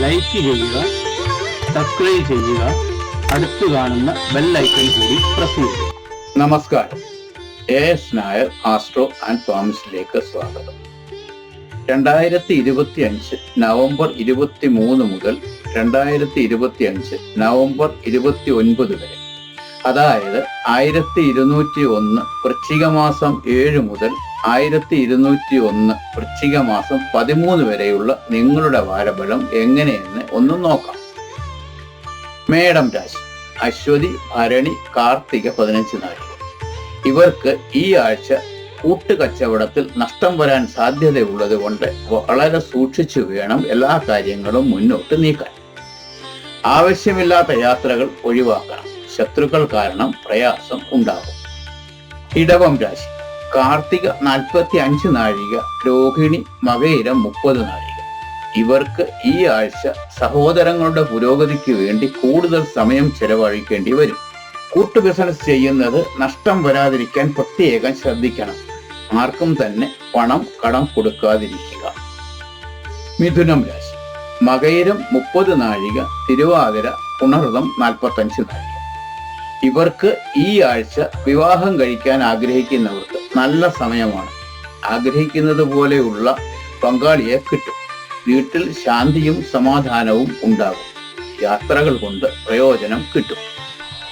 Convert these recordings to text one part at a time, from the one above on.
Like ചെയ്യുക, subscribe ചെയ്യുക, അടുത്തു കാണുന്ന ബെൽ ഐക്കൺ കൂടി പ്രസ് ചെയ്യുക. നമസ്കാരം. AS നായർ ആസ്ട്രോ ആൻഡ് ഫാമിസിലേക്ക് സ്വാഗതം. 2025 നവംബർ 23 മുതൽ 2025 നവംബർ 29 വരെ, അതായത് 1201 വൃശ്ചിക മാസം 7 മുതൽ 1201 വൃശ്ചിക മാസം 13 വരെയുള്ള നിങ്ങളുടെ വാരഫലം എങ്ങനെയെന്ന് ഒന്ന് നോക്കാം. മേടം രാശി, അശ്വതി, ഭരണി, കാർത്തിക 15 നാഴിക. ഇവർക്ക് ഈ ആഴ്ച കൂട്ടുകച്ചവടത്തിൽ നഷ്ടം വരാൻ സാധ്യതയുള്ളത് കൊണ്ട് വളരെ സൂക്ഷിച്ചു വേണം എല്ലാ കാര്യങ്ങളും മുന്നോട്ട് നീക്കാൻ. ആവശ്യമില്ലാത്ത യാത്രകൾ ഒഴിവാക്കണം. ശത്രുക്കൾ കാരണം പ്രയാസം ഉണ്ടാകും. ഇടവം രാശി, കാർത്തിക 45 നാഴിക, രോഹിണി, മകയിരം 30 നാഴിക. ഇവർക്ക് ഈ ആഴ്ച സഹോദരങ്ങളുടെ പുരോഗതിക്ക് വേണ്ടി കൂടുതൽ സമയം ചെലവഴിക്കേണ്ടി വരും. കൂട്ടു ബിസിനസ് ചെയ്യുന്നത് നഷ്ടം വരാതിരിക്കാൻ പ്രത്യേകം ശ്രദ്ധിക്കണം. ആർക്കും തന്നെ പണം കടം കൊടുക്കാതിരിക്കുക. മിഥുനം രാശി, മകയിരം 30 നാഴിക, തിരുവാതിര, പുണർതം 45 നാഴിക. ഇവർക്ക് ഈ ആഴ്ച വിവാഹം കഴിക്കാൻ ആഗ്രഹിക്കുന്നവർക്ക് നല്ല സമയമാണ്. ആഗ്രഹിക്കുന്നത് പോലെയുള്ള പങ്കാളിയെ കിട്ടും. വീട്ടിൽ ശാന്തിയും സമാധാനവും ഉണ്ടാകും. യാത്രകൾ കൊണ്ട് പ്രയോജനം കിട്ടും.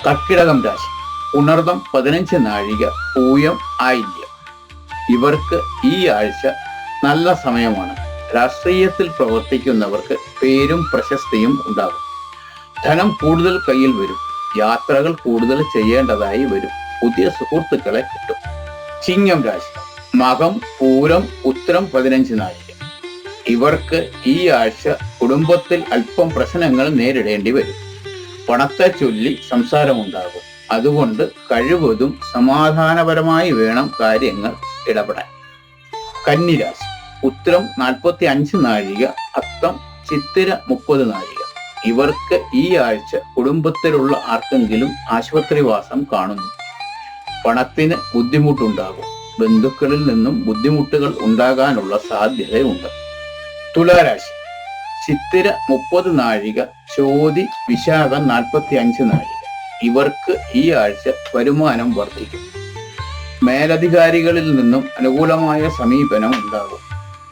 കർക്കിടകം രാശി, പുണർതം 15 നാഴിക, പൂയം, ആയില്യം. ഇവർക്ക് ഈ ആഴ്ച നല്ല സമയമാണ്. രാഷ്ട്രീയത്തിൽ പ്രവർത്തിക്കുന്നവർക്ക് പേരും പ്രശസ്തിയും ഉണ്ടാകും. ധനം കൂടുതൽ കയ്യിൽ വരും. യാത്രകൾ കൂടുതൽ ചെയ്യേണ്ടതായി വരും. പുതിയ സുഹൃത്തുക്കളെ കിട്ടും. ചിങ്ങം രാശി, മകം, പൂരം, ഉത്തരം 15 നാഴിക. ഇവർക്ക് ഈ ആഴ്ച കുടുംബത്തിൽ അല്പം പ്രശ്നങ്ങൾ നേരിടേണ്ടി വരും. പണത്തെ ചൊല്ലി സംസാരമുണ്ടാകും. അതുകൊണ്ട് കഴിവതും സമാധാനപരമായി വേണം കാര്യങ്ങൾ ഇടപെടാൻ. കന്നിരാശി, ഉത്തരം 45 നാഴിക, അത്തം, ചിത്തിര 30 നാഴിക. ഇവർക്ക് ഈ ആഴ്ച കുടുംബത്തിലുള്ള ആർക്കെങ്കിലും ആശുപത്രിവാസം കാണുന്നു. പണത്തിന് ബുദ്ധിമുട്ടുണ്ടാകും. ബന്ധുക്കളിൽ നിന്നും ബുദ്ധിമുട്ടുകൾ ഉണ്ടാകാനുള്ള സാധ്യതയുണ്ട്. തുലാരാശി, ചിത്തിര 30 നാഴിക, ചോതി, വിശാഖം 45 നാഴിക. ഇവർക്ക് ഈ ആഴ്ച വരുമാനം വർദ്ധിക്കും. മേലധികാരികളിൽ നിന്നും അനുകൂലമായ സമീപനം ഉണ്ടാകും.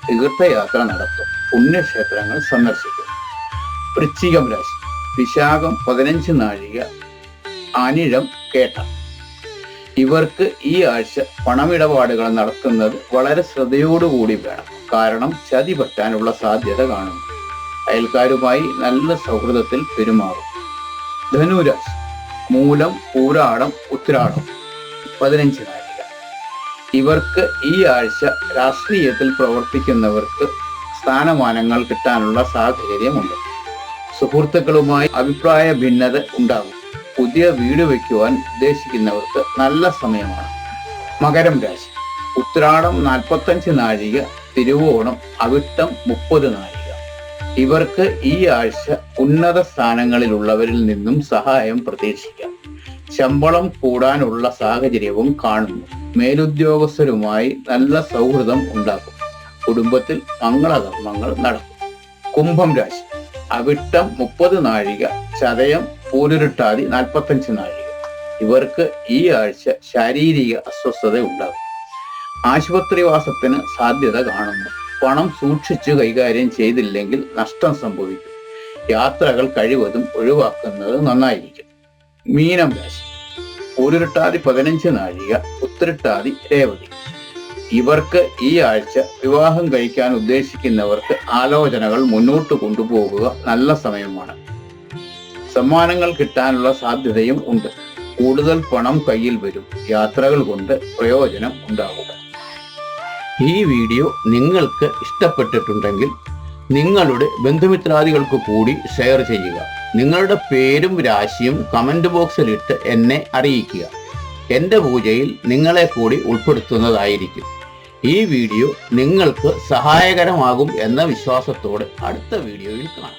തീർത്ഥയാത്ര നടത്തും. പുണ്യക്ഷേത്രങ്ങൾ സന്ദർശിക്കും. വൃശ്ചികം രാശി, വിശാഖം 15 നാഴിക, അനിഴം, കേട്ട. ഇവർക്ക് ഈ ആഴ്ച പണമിടപാടുകൾ നടത്തുന്നത് വളരെ ശ്രദ്ധയോടുകൂടി വേണം. കാരണം ചതി പറ്റാനുള്ള സാധ്യത കാണുന്നു. അയൽക്കാരുമായി നല്ല സൗഹൃദത്തിൽ പെരുമാറും. ധനുരാശി, മൂലം, പൂരാടം, ഉത്രാടം 15 നാഴിക. ഇവർക്ക് ഈ ആഴ്ച രാഷ്ട്രീയത്തിൽ പ്രവർത്തിക്കുന്നവർക്ക് സ്ഥാനമാനങ്ങൾ കിട്ടാനുള്ള സാഹചര്യമുണ്ട്. സുഹൃത്തുക്കളുമായി അഭിപ്രായ ഭിന്നത ഉണ്ടാകും. പുതിയ വീട് വയ്ക്കുവാൻ ഉദ്ദേശിക്കുന്നവർക്ക് നല്ല സമയമാണ്. മകരം രാശി, ഉത്രാടം 45 നാഴിക, തിരുവോണം, അവിട്ടം 30 നാഴിക. ഇവർക്ക് ഈ ആഴ്ച ഉന്നത സ്ഥാനങ്ങളിലുള്ളവരിൽ നിന്നും സഹായം പ്രതീക്ഷിക്കാം. ശമ്പളം കൂടാനുള്ള സാഹചര്യവും കാണുന്നു. മേലുദ്യോഗസ്ഥരുമായി നല്ല സൗഹൃദം ഉണ്ടാക്കും. കുടുംബത്തിൽ മംഗളകർമ്മങ്ങൾ നടക്കും. കുംഭം രാശി, അവിട്ടം 30 നാഴിക, ചതയം, പൂരുരുട്ടാതി 45 നാഴിക. ഇവർക്ക് ഈ ആഴ്ച ശാരീരിക അസ്വസ്ഥത ഉണ്ടാകും. ആശുപത്രിവാസത്തിന് സാധ്യത കാണുന്നു. പണം സൂക്ഷിച്ചു കൈകാര്യം ചെയ്തില്ലെങ്കിൽ നഷ്ടം സംഭവിക്കും. യാത്രകൾ കഴിവതും ഒഴിവാക്കുന്നത് നന്നായിരിക്കും. മീനം രാശി, പൂരുരുട്ടാതി 15 നാഴിക, ഉത്തരട്ടാതി, രേവതി. ഇവർക്ക് ഈ ആഴ്ച വിവാഹം കഴിക്കാൻ ഉദ്ദേശിക്കുന്നവർക്ക് ആലോചനകൾ മുന്നോട്ട് കൊണ്ടുപോകുക നല്ല സമയമാണ്. സമ്മാനങ്ങൾ കിട്ടാനുള്ള സാധ്യതയും ഉണ്ട്. കൂടുതൽ പണം കയ്യിൽ വരും. യാത്രകൾ കൊണ്ട് പ്രയോജനം ഉണ്ടാകുക. ഈ വീഡിയോ നിങ്ങൾക്ക് ഇഷ്ടപ്പെട്ടിട്ടുണ്ടെങ്കിൽ നിങ്ങളുടെ ബന്ധുമിത്രാദികൾക്ക് കൂടി ഷെയർ ചെയ്യുക. നിങ്ങളുടെ പേരും രാശിയും കമന്റ് ബോക്സിലിട്ട് എന്നെ അറിയിക്കുക. എൻ്റെ പൂജയിൽ നിങ്ങളെ കൂടി ഉൾപ്പെടുത്തുന്നതായിരിക്കും. ഈ വീഡിയോ നിങ്ങൾക്ക് സഹായകരമാകും എന്ന വിശ്വാസത്തോടെ അടുത്ത വീഡിയോയിൽ കാണാം.